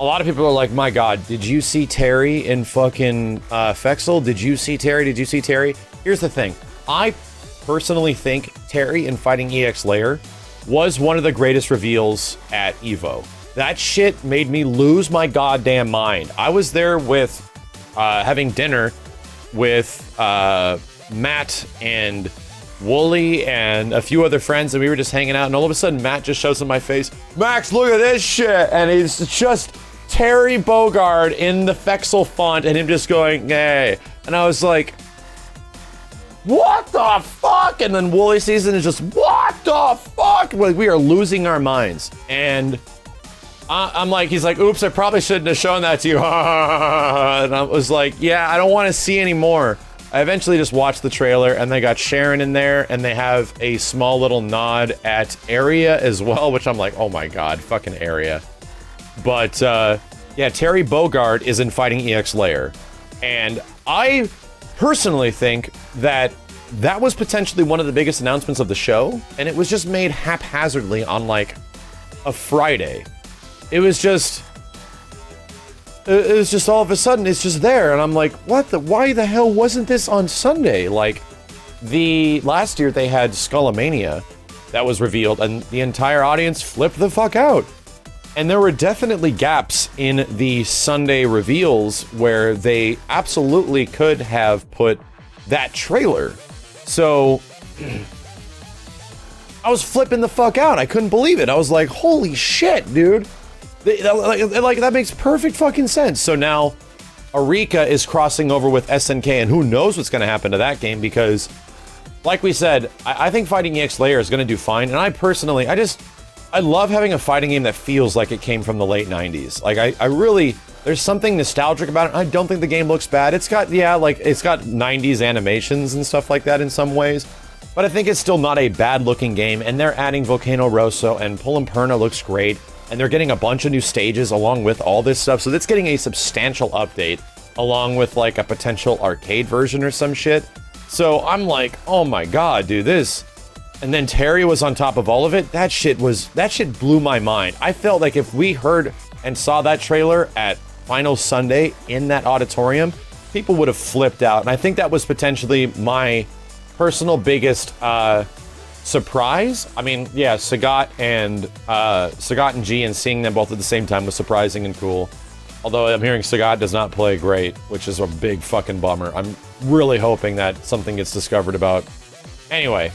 a lot of people are like, my God, did you see Terry in fucking Fexel? Did you see Terry? Did you see Terry? Here's the thing. I personally think Terry in Fighting EX Layer was one of the greatest reveals at EVO. That shit made me lose my goddamn mind. I was there with having dinner with Matt and Wooly and a few other friends, and we were just hanging out, and all of a sudden Matt just shows in my face, Max, look at this shit, and it's just Terry Bogard in the Fexel font and him just going, hey. And I was like, what the fuck? And then Wooly sees it and is just, what the fuck? Like, we are losing our minds. And I'm like, he's like, oops, I probably shouldn't have shown that to you. And I was like, yeah, I don't want to see any more. I eventually just watched the trailer, and they got Sharon in there, and they have a small little nod at Area as well, which I'm like, oh my God, fucking Area. But yeah, Terry Bogard is in Fighting EX Layer. And I personally think that that was potentially one of the biggest announcements of the show, and it was just made haphazardly on like a Friday. It was just all of a sudden, it's just there, and I'm like, why the hell wasn't this on Sunday? Like, last year they had Skullomania that was revealed, and the entire audience flipped the fuck out. And there were definitely gaps in the Sunday reveals where they absolutely could have put that trailer. So I was flipping the fuck out. I couldn't believe it. I was like, holy shit, dude. Like, that makes perfect fucking sense. So now Arika is crossing over with SNK, and who knows what's going to happen to that game, because like we said, I think Fighting EX Layer is going to do fine. And I personally, I love having a fighting game that feels like it came from the late 90s. Like, I really, there's something nostalgic about it. I don't think the game looks bad. It's got, yeah, like, it's got 90s animations and stuff like that in some ways. But I think it's still not a bad looking game. And they're adding Volcano Rosso, and Pulimperna looks great. And they're getting a bunch of new stages along with all this stuff. So that's getting a substantial update along with like a potential arcade version or some shit. So I'm like, oh my God, dude, this. And then Terry was on top of all of it. That shit blew my mind. I felt like if we heard and saw that trailer at Final Sunday in that auditorium, people would have flipped out. And I think that was potentially my personal biggest surprise. I mean, yeah, Sagat and G, and seeing them both at the same time was surprising and cool. Although I'm hearing Sagat does not play great, which is a big fucking bummer. I'm really hoping that something gets discovered about. Anyway,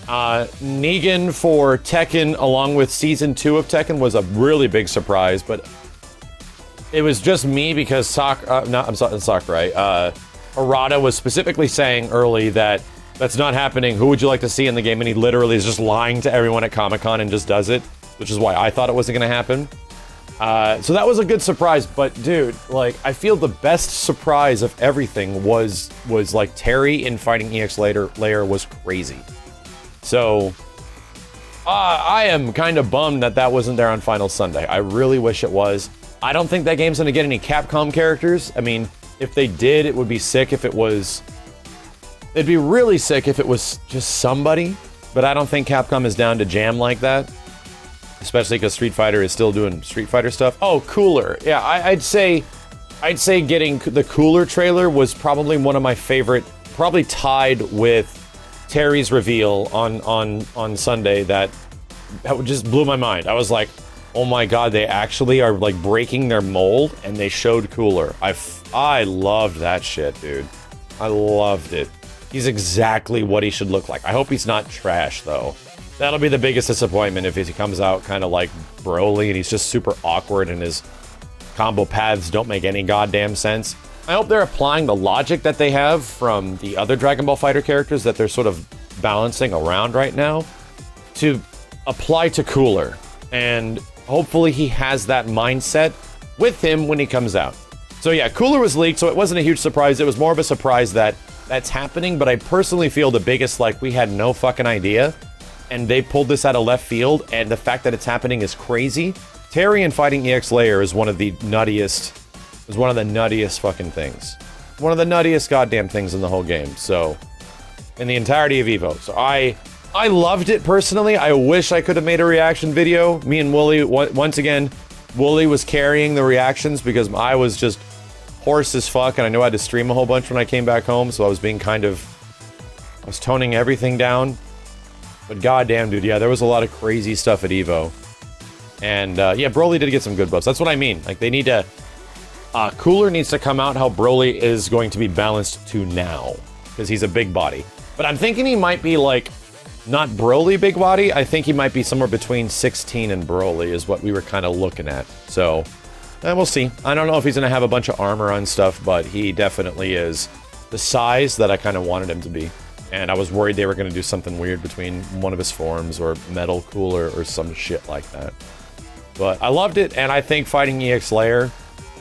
Negan for Tekken, along with Season 2 of Tekken, was a really big surprise, but it was just me because Sakurai, Arata was specifically saying early that that's not happening. Who would you like to see in the game? And he literally is just lying to everyone at Comic-Con and just does it, which is why I thought it wasn't going to happen. So that was a good surprise, but dude, like, I feel the best surprise of everything was like Terry in Fighting EX Layer was crazy. So I am kind of bummed that that wasn't there on Final Sunday. I really wish it was. I don't think that game's going to get any Capcom characters. I mean, if they did, it would be sick if it was... It'd be really sick if it was just somebody, but I don't think Capcom is down to jam like that. Especially because Street Fighter is still doing Street Fighter stuff. Oh, Cooler. Yeah, I'd say getting the Cooler trailer was probably one of my favorite, probably tied with Terry's reveal on Sunday. That just blew my mind. I was like, oh my God, they actually are like breaking their mold, and they showed Cooler. I loved that shit, dude. I loved it. He's exactly what he should look like. I hope he's not trash, though. That'll be the biggest disappointment if he comes out kind of like Broly and he's just super awkward and his combo paths don't make any goddamn sense. I hope they're applying the logic that they have from the other Dragon Ball Fighter characters that they're sort of balancing around right now to apply to Cooler. And hopefully he has that mindset with him when he comes out. So yeah, Cooler was leaked, so it wasn't a huge surprise. It was more of a surprise that that's happening, but I personally feel the biggest, like, we had no fucking idea, and they pulled this out of left field, and the fact that it's happening is crazy. Terry in Fighting EX Layer is one of the nuttiest fucking things. One of the nuttiest goddamn things in the whole game, so, in the entirety of EVO. So I loved it personally. I wish I could have made a reaction video. Me and Wooly, once again, Wooly was carrying the reactions because I was just hoarse as fuck, and I knew I had to stream a whole bunch when I came back home, so I was being I was toning everything down. But goddamn, dude, yeah, there was a lot of crazy stuff at EVO. And, yeah, Broly did get some good buffs. That's what I mean. Like, they need to... Cooler needs to come out how Broly is going to be balanced to now. Because he's a big body. But I'm thinking he might be, like, not Broly big body. I think he might be somewhere between 16 and Broly is what we were kind of looking at. So, we'll see. I don't know if he's going to have a bunch of armor on stuff, but he definitely is the size that I kind of wanted him to be. And I was worried they were going to do something weird between one of his forms or Metal Cooler or some shit like that. But I loved it, and I think fighting EX Layer,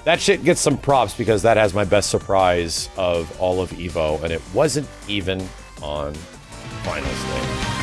that shit gets some props because that has my best surprise of all of EVO, and it wasn't even on Finals Day.